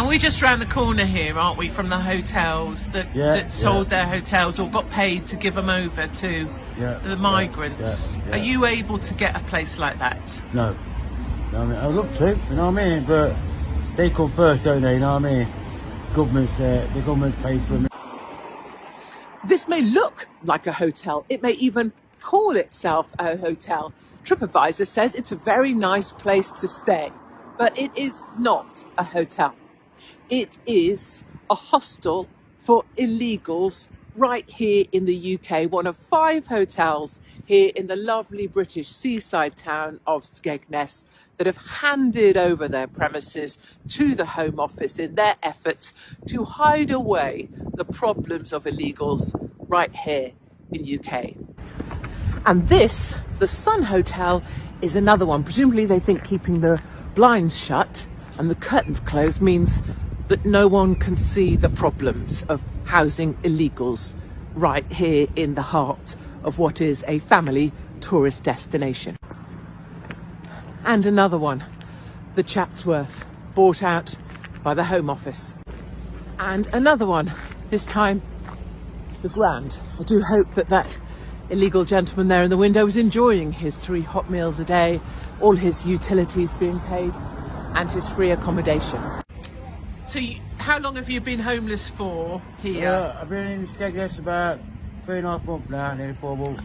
And we're just around the corner here, aren't we, from the hotels that sold their hotels or got paid to give them over to the migrants. Are you able to get a place like that? No. You know what I mean? I would look to, you know what I mean? But they come first, don't they? You know what I mean? The government's paid for them. This may look like a hotel. It may even call itself a hotel. TripAdvisor says it's a very nice place to stay, but it is not a hotel. It is a hostel for illegals right here in the UK, one of 5 hotels here in the lovely British seaside town of Skegness that have handed over their premises to the Home Office in their efforts to hide away the problems of illegals right here in UK. And this, the Sun Hotel, is another one. Presumably they think keeping the blinds shut and the curtains closed means that no one can see the problems of housing illegals right here in the heart of what is a family tourist destination. And another one, the Chatsworth, bought out by the Home Office. And another one, this time the Grand. I do hope that illegal gentleman there in the window was enjoying his 3 hot meals a day, all his utilities being paid, and his free accommodation. So how long have you been homeless for here? I've been in Skegness about 3.5 months now, nearly 4 months.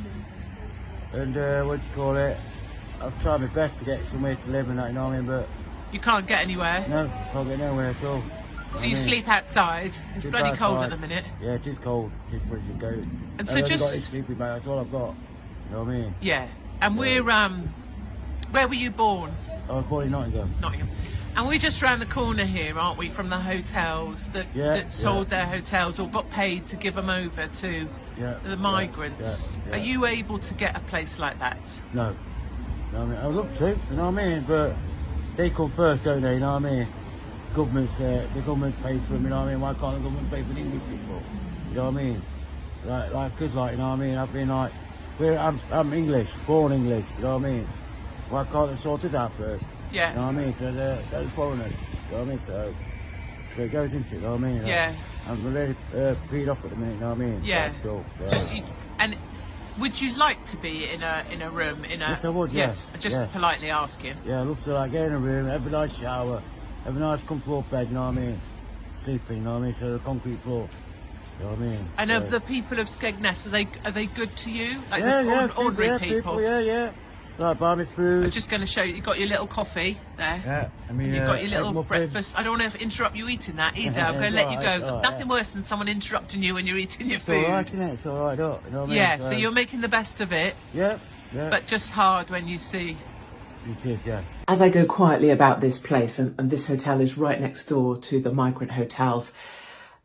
And I've tried my best to get somewhere to live and that, you know what I mean, but... You can't get anywhere? No, can't get nowhere at all. So you sleep outside? It's bloody cold at the minute. Yeah, it is cold. It is pretty good. And so I've just... got this sleeping bag, that's all I've got. You know what I mean? Yeah. And we're, where were you born? I was born in Nottingham. Nottingham. And we're just around the corner here, aren't we, from the hotels that sold their hotels or got paid to give them over to the migrants. Are you able to get a place like that? No. You know what I mean? I would look to, you know what I mean? But they come first, don't they? You know what I mean? The government's paid for them, you know what I mean? Why can't the government pay for the English people? You know what I mean? Cause you know what I mean? I've been I'm English, born English, you know what I mean? Why can't they sort it out first? Yeah. You know what I mean? So they're foreigners, you know what I mean? So it goes into it, you know what I mean? Yeah. I'm really peed off at the minute, you know what I mean? Yeah. Still, and would you like to be in a room Yes, I would. Yes. Just politely asking. Yeah, I love to get in a room, have a nice shower, have a nice comfortable bed, you know what I mean? Sleeping, you know what I mean? So the concrete floor. You know what I mean? And of the people of Skegness, are they good to you? Like ordinary people? Yeah. Like buy me food. I'm just going to show you. You got your little coffee there. Yeah, I mean, you've got your little breakfast. I don't want to interrupt you eating that either. I'm going to let you go. Nothing worse than someone interrupting you when you're eating your food. It's alright, isn't it? It's alright, you know what I mean? Yeah, so you're making the best of it. Yeah. But just hard when you see. It is, yes. As I go quietly about this place, and this hotel is right next door to the migrant hotels,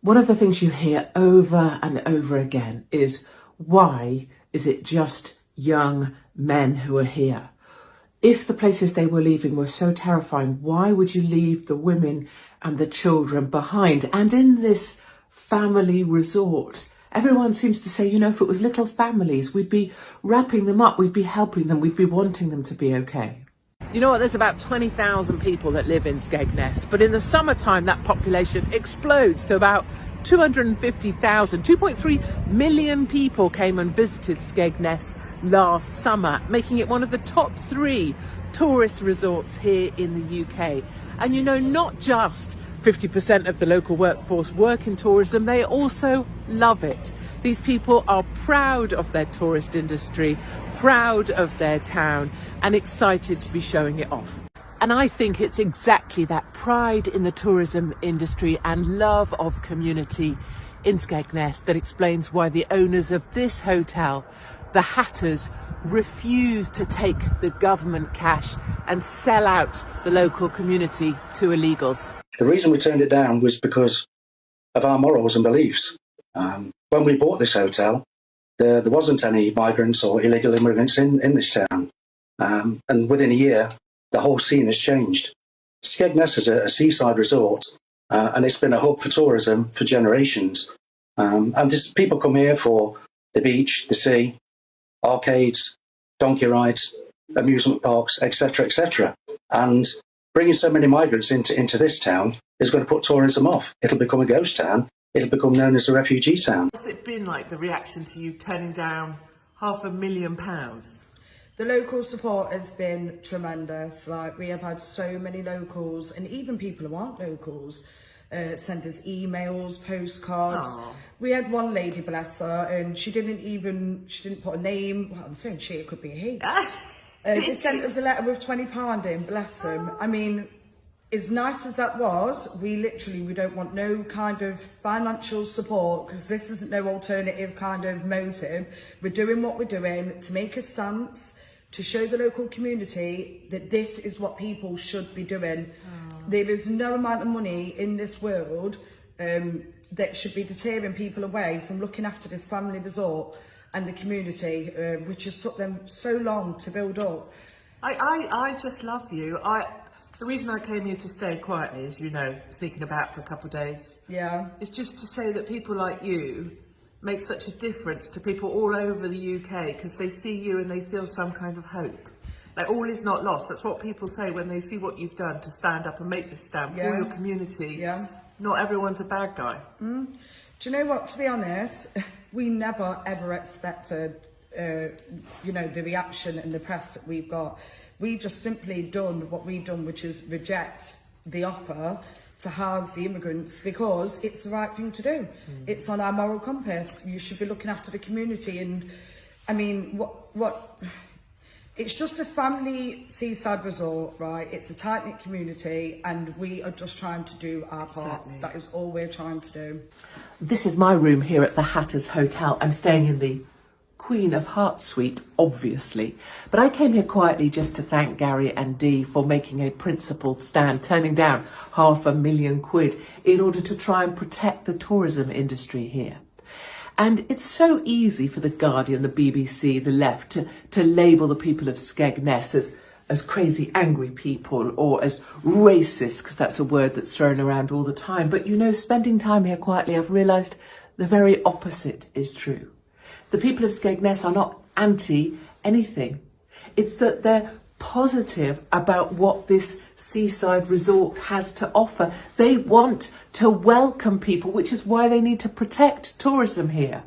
one of the things you hear over and over again is, why is it just young men who are here? If the places they were leaving were so terrifying, why would you leave the women and the children behind? And in this family resort, everyone seems to say, you know, if it was little families, we'd be wrapping them up, we'd be helping them, we'd be wanting them to be okay. You know what, there's about 20,000 people that live in Skegness, but in the summertime that population explodes to about 250,000. 2.3 million people came and visited Skegness last summer, making it one of the top 3 tourist resorts here in the UK. And you know, not just 50% of the local workforce work in tourism, they also love it. These people are proud of their tourist industry, proud of their town, and excited to be showing it off. And I think it's exactly that pride in the tourism industry and love of community in Skegness that explains why the owners of this hotel, the Hatters, refuse to take the government cash and sell out the local community to illegals. The reason we turned it down was because of our morals and beliefs. When we bought this hotel, there wasn't any migrants or illegal immigrants in this town. And within a year, the whole scene has changed. Skegness is a seaside resort, and it's been a hub for tourism for generations. And people come here for the beach, the sea, arcades, donkey rides, amusement parks, etc., etc. And bringing so many migrants into this town is going to put tourism off. It'll become a ghost town. It'll become known as a refugee town. What's it been like, the reaction to you turning down £500,000? The local support has been tremendous. Like, we have had so many locals, and even people who aren't locals, send us emails, postcards. Aww. We had one lady, bless her, and she didn't put a name. Well, I'm saying she, it could be a he. They sent us a letter with £20 in, bless them. I mean, as nice as that was, we don't want no kind of financial support, because this isn't no alternative kind of motive. We're doing what we're doing to make a stance, to show the local community that this is what people should be doing. There is no amount of money in this world that should be deterring people away from looking after this family resort and the community, which has took them so long to build up. I just love you. The reason I came here to stay quietly, as you know, sneaking about for a couple of days, is just to say that people like you make such a difference to people all over the UK, because they see you and they feel some kind of hope. Like, all is not lost. That's what people say when they see what you've done to stand up and make this stand for your community. Not everyone's a bad guy. Do you know what, to be honest, we never ever expected you know, the reaction and the press that we've got. We just simply done what we've done, which is reject the offer to house the immigrants, because it's the right thing to do. It's on our moral compass. You should be looking after the community. And I mean, what it's just a family seaside resort, right? It's a tight-knit community, and we are just trying to do our part. Exactly. That is all we're trying to do. This is my room here at the Hatters Hotel. I'm staying in the Queen of Hearts suite, obviously. But I came here quietly just to thank Gary and Dee for making a principled stand, turning down £500,000 in order to try and protect the tourism industry here. And it's so easy for The Guardian, the BBC, the left to label the people of Skegness as crazy, angry people, or as racist, because that's a word that's thrown around all the time. But, you know, spending time here quietly, I've realised the very opposite is true. The people of Skegness are not anti-anything. It's that they're positive about what this seaside resort has to offer. They want to welcome people, which is why they need to protect tourism here.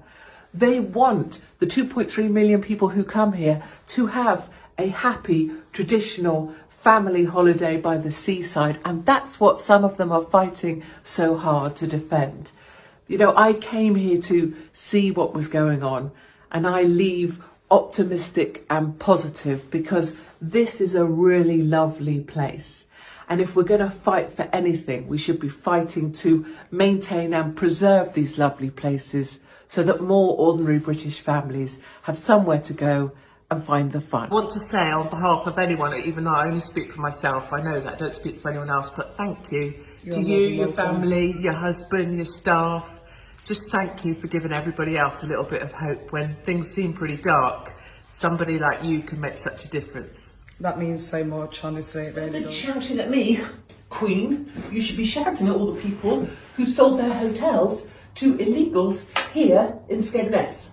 They want the 2.3 million people who come here to have a happy, traditional family holiday by the seaside, and that's what some of them are fighting so hard to defend. You know, I came here to see what was going on, and I leave optimistic and positive, because this is a really lovely place. And if we're going to fight for anything, we should be fighting to maintain and preserve these lovely places so that more ordinary British families have somewhere to go and find the fun. I want to say on behalf of anyone, even though I only speak for myself, I know that I don't speak for anyone else, but thank you to you, your family, your husband, your staff. Just thank you for giving everybody else a little bit of hope when things seem pretty dark. Somebody like you can make such a difference. That means so much, honestly. It really does. Shouting at me, Queen. You should be shouting at all the people who sold their hotels to illegals here in Skegness.